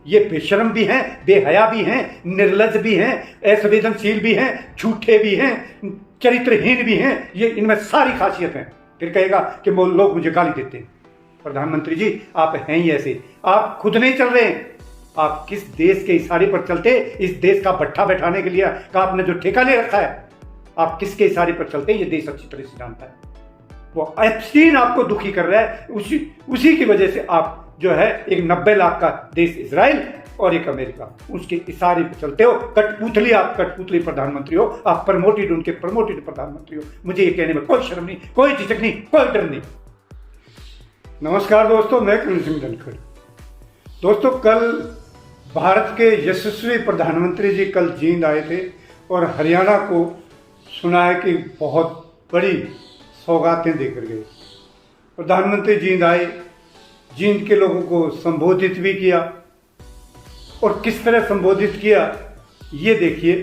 ये बेशर्म भी हैं, बेहया भी हैं, निर्लज्ज भी हैं, असंवेदनशील भी हैं, झूठे भी हैं, चरित्रहीन भी हैं। ये इनमें सारी खासियत है। फिर कहेगा कि लोग मुझे गाली देते हैं। प्रधानमंत्री जी, आप हैं ही ऐसे। आप खुद नहीं चल रहे हैं। आप किस देश के इशारे पर चलते? इस देश का भट्ठा बैठाने के लिए का आपने जो ठेका ले रखा है, आप किसके इशारे पर चलते हैं ये देश अच्छी तरह से जानता है। वो एप्स्टीन आपको दुखी कर रहा है। उसी की वजह से आप जो है एक 90 लाख का देश इजराइल और एक अमेरिका, उसके इशारे पर चलते हो। कठपुतली, आप कठपुतली प्रधानमंत्री हो। आप प्रमोटेड, उनके प्रमोटेड प्रधानमंत्री हो। मुझे ये कहने में कोई शर्म नहीं, कोई झिझक नहीं, कोई डर नहीं। नमस्कार दोस्तों, मैं करण सिंह धनखड़। दोस्तों, कल भारत के यशस्वी प्रधानमंत्री जी कल जींद आए थे और हरियाणा को सुना है कि बहुत बड़ी सौगातें देकर गए। प्रधानमंत्री जींद आए, जींद के लोगों को संबोधित भी किया और किस तरह संबोधित किया ये देखिए।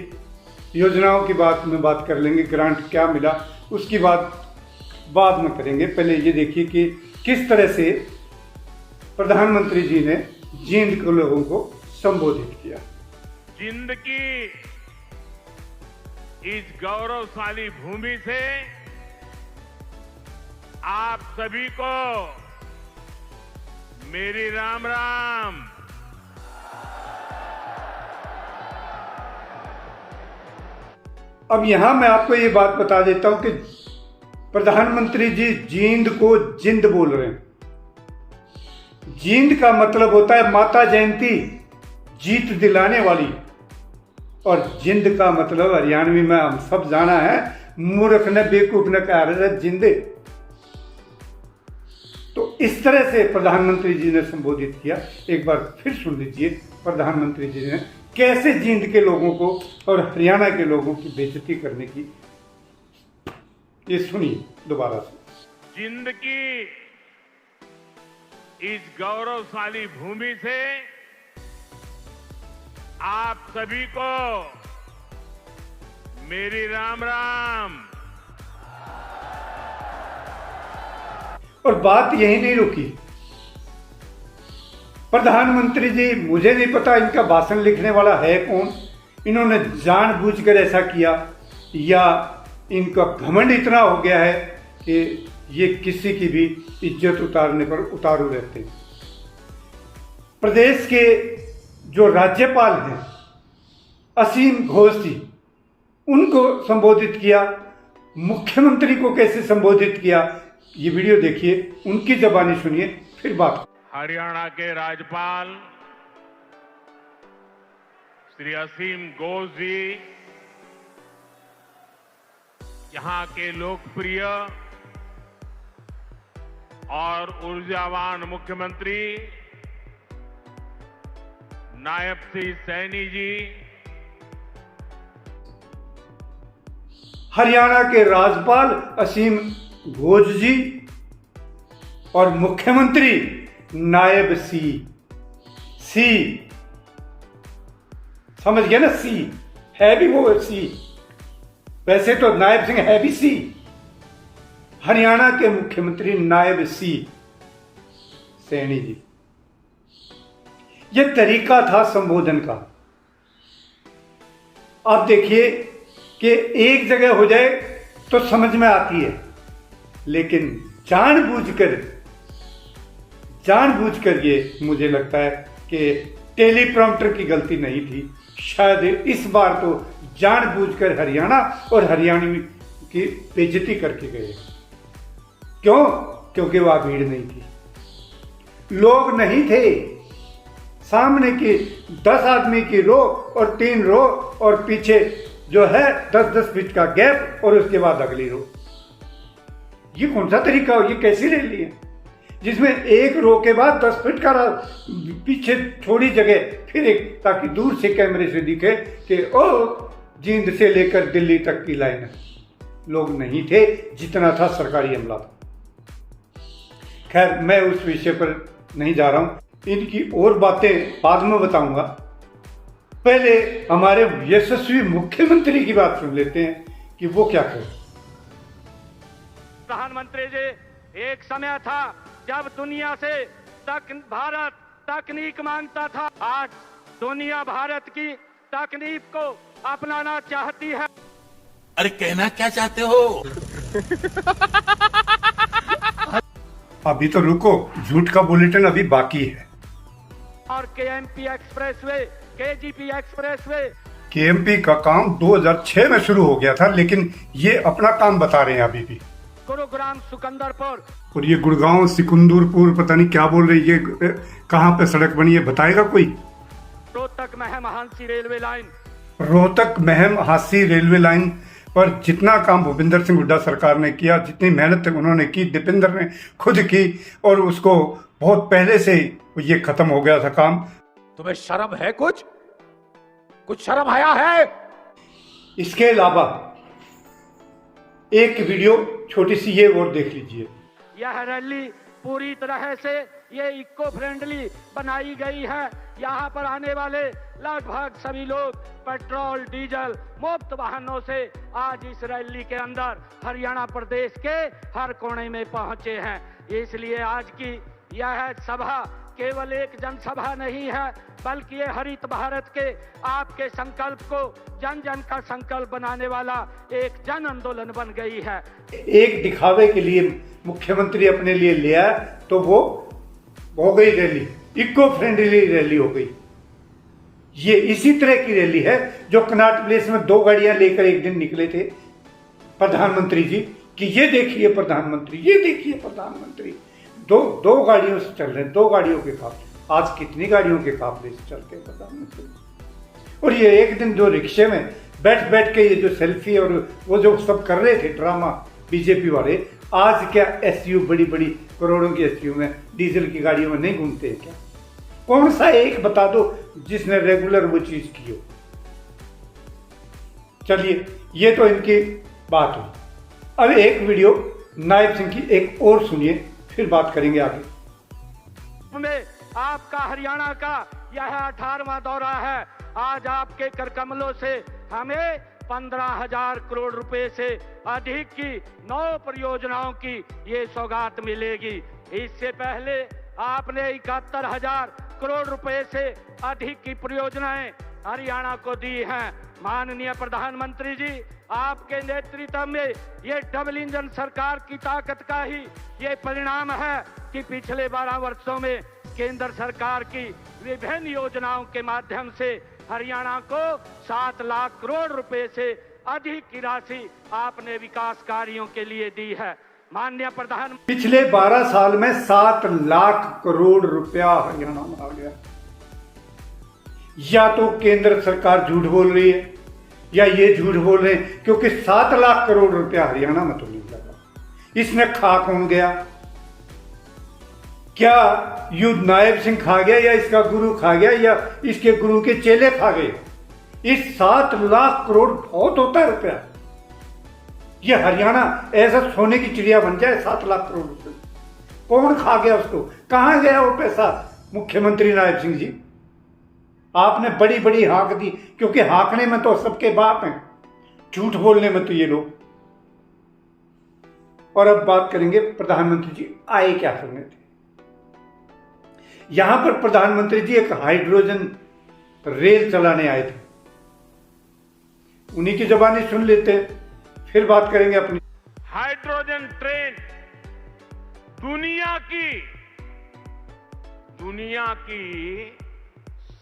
योजनाओं की बात कर लेंगे, ग्रांट क्या मिला उसकी बात बाद में करेंगे। पहले ये देखिए कि किस तरह से प्रधानमंत्री जी ने जींद के लोगों को संबोधित किया। जींद की इस गौरवशाली भूमि से आप सभी को मेरी राम राम। अब यहां मैं आपको ये बात बता देता हूं कि प्रधानमंत्री जी जींद को जिंद बोल रहे हैं। जींद का मतलब होता है माता जयंती, जीत दिलाने वाली। और जिंद का मतलब हरियाणवी में हम सब जाना है, मूर्ख ने बेवकूफ ने कहा रहे जिंदे। तो इस तरह से प्रधानमंत्री जी ने संबोधित किया। एक बार फिर सुन लीजिए प्रधानमंत्री जी ने कैसे जींद के लोगों को और हरियाणा के लोगों की बेइज्जती करने की। ये सुनिए दोबारा से। जींद की इस गौरवशाली भूमि से आप सभी को मेरी राम राम। और बात यही नहीं रुकी। प्रधानमंत्री जी, मुझे नहीं पता इनका भाषण लिखने वाला है कौन, इन्होंने जानबूझकर ऐसा किया या इनका घमंड इतना हो गया है कि ये किसी की भी इज्जत उतारने पर उतारू रहते हैं। प्रदेश के जो राज्यपाल हैं असीम घोष जी, उनको संबोधित किया। मुख्यमंत्री को कैसे संबोधित किया ये वीडियो देखिए, उनकी जबानी सुनिए, फिर बात। हरियाणा के राज्यपाल श्री असीम घोष जी, यहां के लोकप्रिय और ऊर्जावान मुख्यमंत्री नायब सिंह सैनी जी, हरियाणा के राज्यपाल असीम घोष जी और मुख्यमंत्री नायब सी समझ गया ना, सी है भी वो सी, वैसे तो नायब सिंह है भी सी। हरियाणा के मुख्यमंत्री नायब सी सैनी जी। यह तरीका था संबोधन का। आप देखिए कि एक जगह हो जाए तो समझ में आती है, लेकिन जानबूझकर ये मुझे लगता है कि टेलीप्रॉम्प्टर की गलती नहीं थी। शायद इस बार तो जानबूझकर हरियाणा और हरियाणवी की बेइज्जती करके गए। क्यों? क्योंकि वहां भीड़ नहीं थी, लोग नहीं थे। सामने की 10 आदमी की रो और 3 रो और पीछे जो है 10-10 फीट का गैप और उसके बाद अगली रो। ये कौन सा तरीका हो? ये कैसी रैली है जिसमें एक रो के बाद 10 फीट का पीछे थोड़ी जगह फिर एक, ताकि दूर से कैमरे से दिखे कि ओ जींद से लेकर दिल्ली तक की लाइन है। लोग नहीं थे जितना था सरकारी अमला था। खैर, मैं उस विषय पर नहीं जा रहा हूं, इनकी और बातें बाद में बताऊंगा। पहले हमारे यशस्वी मुख्यमंत्री की बात सुन लेते हैं कि वो क्या कहे। प्रधानमंत्री जी, एक समय था जब दुनिया से तक भारत तकनीक मांगता था। आज दुनिया भारत की तकनीक को अपनाना चाहती है। अरे कहना क्या चाहते हो? अभी तो रुको, झूठ का बुलेटिन अभी बाकी है। और KMP expressway, KGP expressway, KMP का काम 2006 में शुरू हो गया था, लेकिन ये अपना काम बता रहे हैं अभी भी। गुरुग्राम सिकंदरपुर, और ये गुड़गांव सिकंदरपुर पता नहीं क्या बोल रही है, ये कहाँ पे सड़क बनी है बताएगा कोई? Rohtak Meham Hansi railway line, Rohtak Meham Hansi railway line पर जितना काम भूपिंदर सिंह हुड्डा सरकार ने किया, जितनी मेहनत उन्होंने की, दीपेंद्र ने खुद की, और उसको बहुत पहले से ये खत्म हो गया था काम। तुम्हें शर्म है? कुछ शर्म आया है? इसके अलावा एक वीडियो छोटी सी ये और देख लीजिए। यह रैली पूरी तरह से ये इको फ्रेंडली बनाई गई है। यहाँ पर आने वाले लगभग सभी लोग पेट्रोल डीजल मुफ्त वाहनों से आज इस रैली के अंदर हरियाणा प्रदेश के हर कोने में पहुंचे हैं। इसलिए आज की यह सभा केवल एक जनसभा नहीं है, बल्कि ये हरित भारत के आपके संकल्प को जन जन का संकल्प बनाने वाला एक जन आंदोलन बन गई है। एक दिखावे के लिए मुख्यमंत्री अपने लिए ले आया तो वो हो गई रैली, इको फ्रेंडली रैली हो गई। ये इसी तरह की रैली है जो कनॉट प्लेस में 2 गाड़ियां लेकर एक दिन निकले थे प्रधानमंत्री जी कि ये देखिए प्रधानमंत्री, ये देखिए प्रधानमंत्री। दो गाड़ियों से चल रहे हैं, 2 गाड़ियों के काफले। आज कितनी गाड़ियों के काफले से चलते हैं प्रधानमंत्री? और ये एक दिन जो रिक्शे में बैठ के ये जो सेल्फी और वो जो सब कर रहे थे ड्रामा बीजेपी वाले, आज क्या एसयू बड़ी करोड़ों की एसयू में डीजल की गाड़ियों में नहीं घूमते हैं क्या? कौन सा एक बता दो जिसने रेगुलर वो चीज की हो। चलिए, ये तो इनकी बात हुई। अब एक वीडियो नायब सिंह की एक और सुनिए, फिर बात करेंगे आगे। में आपका हरियाणा का यह 18वां दौरा है। आज आपके करकमलों से हमें 15,000 करोड़ रुपए से अधिक की 9 परियोजनाओं की ये सौगात मिलेगी। इससे पहले आपने 71,000 करोड़ रुपए से अधिक की परियोजनाएं हरियाणा को दी हैं। माननीय प्रधानमंत्री जी, आपके नेतृत्व में ये डबल इंजन सरकार की ताकत का ही ये परिणाम है कि पिछले 12 वर्षों में केंद्र सरकार की विभिन्न योजनाओं के माध्यम से हरियाणा को 7 लाख करोड़ रुपए से अधिक की राशि आपने विकास कार्यों के लिए दी है। माननीय प्रधान, पिछले 12 साल में 7 लाख करोड़ रुपया हरियाणा में आ गया। या तो केंद्र सरकार झूठ बोल रही है या ये झूठ बोल रहे हैं, क्योंकि 7 लाख करोड़ रुपया हरियाणा में तो नहीं लगा। इसने खा कौन गया? क्या यू नायब सिंह खा गया, या इसका गुरु खा गया, या इसके गुरु के चेले खा गए? इस 7 लाख करोड़ बहुत होता है रुपया। ये हरियाणा ऐसा सोने की चिड़िया बन जाए 7 लाख करोड़ रुपए। कौन खा गया उसको? कहां गया वो पैसा? मुख्यमंत्री नायब सिंह जी, आपने बड़ी हाँक दी, क्योंकि हाँकने में तो सबके बाप हैं, झूठ बोलने में तो ये लोग। और अब बात करेंगे प्रधानमंत्री जी आए क्या करने थे। यहां पर प्रधानमंत्री जी एक हाइड्रोजन रेल चलाने आए थे। उन्हीं की जुबानी सुन लेते हैं, फिर बात करेंगे अपनी। हाइड्रोजन ट्रेन दुनिया की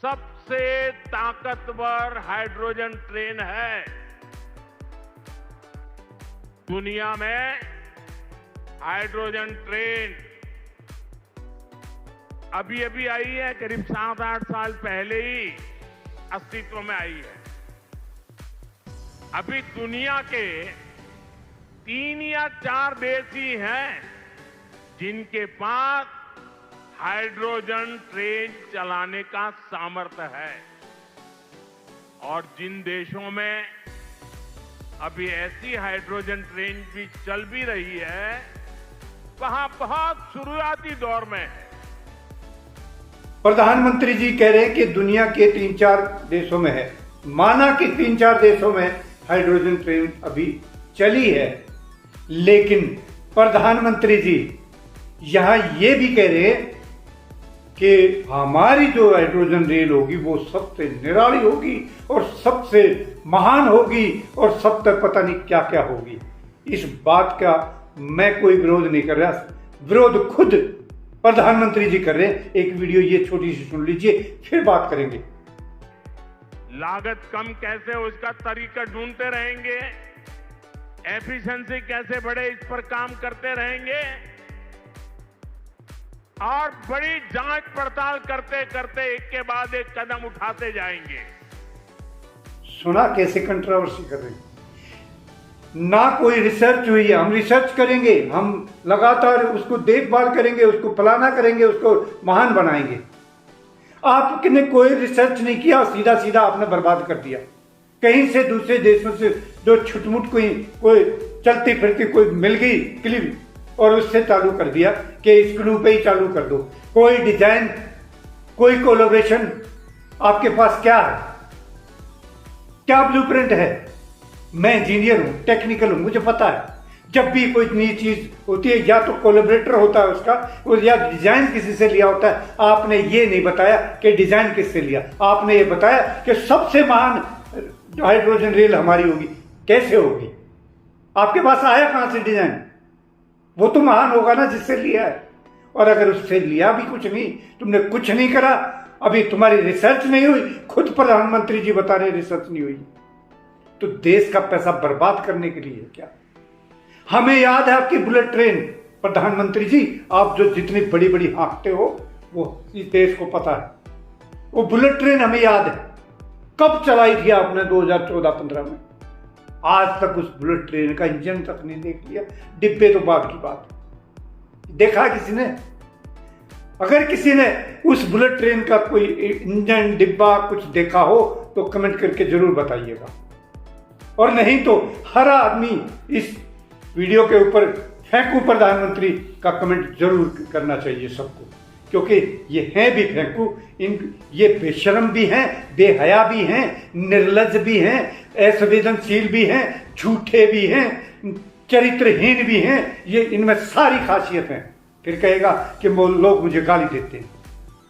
सबसे ताकतवर हाइड्रोजन ट्रेन है। दुनिया में हाइड्रोजन ट्रेन अभी आई है, करीब 7-8 साल पहले ही अस्तित्व में आई है। अभी दुनिया के 3 या 4 देश ही हैं जिनके पास हाइड्रोजन ट्रेन चलाने का सामर्थ्य है, और जिन देशों में अभी ऐसी हाइड्रोजन ट्रेन भी चल भी रही है, वहां बहुत शुरुआती दौर में है। प्रधानमंत्री जी कह रहे हैं कि दुनिया के 3-4 देशों में है। माना कि 3-4 देशों में हाइड्रोजन ट्रेन अभी चली है, लेकिन प्रधानमंत्री जी यहां ये भी कह रहे हैं कि हमारी जो हाइड्रोजन रेल होगी वो सबसे निराली होगी और सबसे महान होगी और सब तक पता नहीं क्या क्या होगी। इस बात का मैं कोई विरोध नहीं कर रहा, विरोध खुद प्रधानमंत्री जी कर रहे हैं। एक वीडियो ये छोटी सी सुन लीजिए, फिर बात करेंगे। लागत कम कैसे उसका तरीका ढूंढते रहेंगे, एफिशिएंसी कैसे बढ़े इस पर काम करते रहेंगे और बड़ी जांच पड़ताल करते करते एक के बाद एक कदम उठाते जाएंगे। सुना कैसे कंट्रोवर्सी कर रहे हैं? ना कोई रिसर्च हुई है, हम रिसर्च करेंगे, हम लगातार उसको देखभाल करेंगे, उसको फलाना करेंगे, उसको महान बनाएंगे। आपने कोई रिसर्च नहीं किया, सीधा सीधा आपने बर्बाद कर दिया। कहीं से दूसरे देशों से जो छुटमुट कोई चलती फिरती कोई मिल गई क्लिप और उससे चालू कर दिया कि स्क्रू पे ही चालू कर दो। कोई डिजाइन, कोई कोलैबोरेशन आपके पास क्या है? क्या ब्लूप्रिंट है? मैं इंजीनियर हूं, टेक्निकल हूं, मुझे पता है जब भी कोई नई चीज होती है या तो कोलैबोरेटर होता है उसका, और या डिजाइन किसी से लिया होता है। आपने ये नहीं बताया कि डिजाइन किससे लिया, आपने ये बताया कि सबसे महान हाइड्रोजन रेल हमारी होगी। कैसे होगी? आपके पास आया कहां से डिजाइन? वो तो महान होगा ना जिससे लिया है। और अगर उससे लिया भी कुछ नहीं, तुमने कुछ नहीं करा, अभी तुम्हारी रिसर्च नहीं हुई, खुद प्रधानमंत्री जी बता रहे रिसर्च नहीं हुई, तो देश का पैसा बर्बाद करने के लिए क्या? हमें याद है आपकी बुलेट ट्रेन, प्रधानमंत्री जी, आप जो जितनी बड़ी बड़ी हाँकते हो वो इस देश को पता है। वो बुलेट ट्रेन हमें याद है, कब चलाई थी आपने? 2014-15 में। आज तक उस बुलेट ट्रेन का इंजन तक नहीं देख लिया, डिब्बे तो बाद की बात। देखा किसी ने? अगर किसी ने उस बुलेट ट्रेन का कोई इंजन, डिब्बा कुछ देखा हो तो कमेंट करके जरूर बताइएगा। और नहीं तो हर आदमी इस वीडियो के ऊपर फेंकू प्रधानमंत्री का कमेंट जरूर करना चाहिए सबको, क्योंकि ये हैं भी फेंकू, ये बेशर्म भी हैं, बेहया भी हैं, निर्लज्ज भी हैं, असंवेदनशील भी हैं, झूठे भी हैं, चरित्रहीन भी हैं। ये इनमें सारी खासियत हैं। फिर कहेगा कि लोग मुझे गाली देते हैं।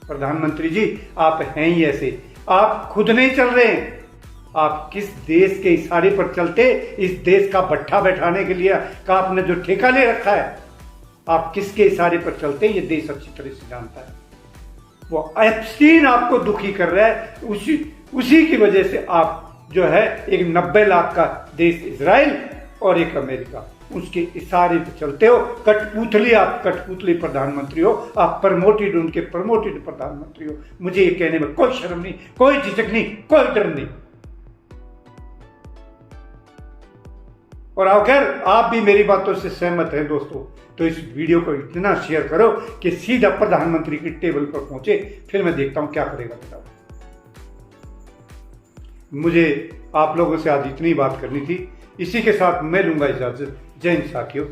प्रधानमंत्री जी, आप हैं ही ऐसे। आप खुद नहीं चल रहे हैं, आप किस देश के इशारे पर चलते? इस देश का भट्ठा बैठाने के लिए का आपने जो ठेका ले रखा है, आप किसके इशारे पर चलते? ये देश अच्छी तरह से जानता है। वो एप्स्टीन आपको दुखी कर रहा है, उसी की वजह से आप जो है एक 90 लाख का देश इजराइल और एक अमेरिका, उसके इशारे पर चलते हो। कठपुतली, आप कठपुतली प्रधानमंत्री हो, आप प्रमोटेड, उनके प्रमोटेड प्रधानमंत्री हो। मुझे ये कहने में कोई शर्म नहीं, कोई झिझक नहीं, कोई डर नहीं। और अगर आप भी मेरी बातों से सहमत हैं दोस्तों, तो इस वीडियो को इतना शेयर करो कि सीधा प्रधानमंत्री की टेबल पर पहुंचे। फिर मैं देखता हूं क्या करेगा बताओ। मुझे आप लोगों से आज इतनी बात करनी थी। इसी के साथ मैं लूंगा इजाजत। जय हिंद साथियों।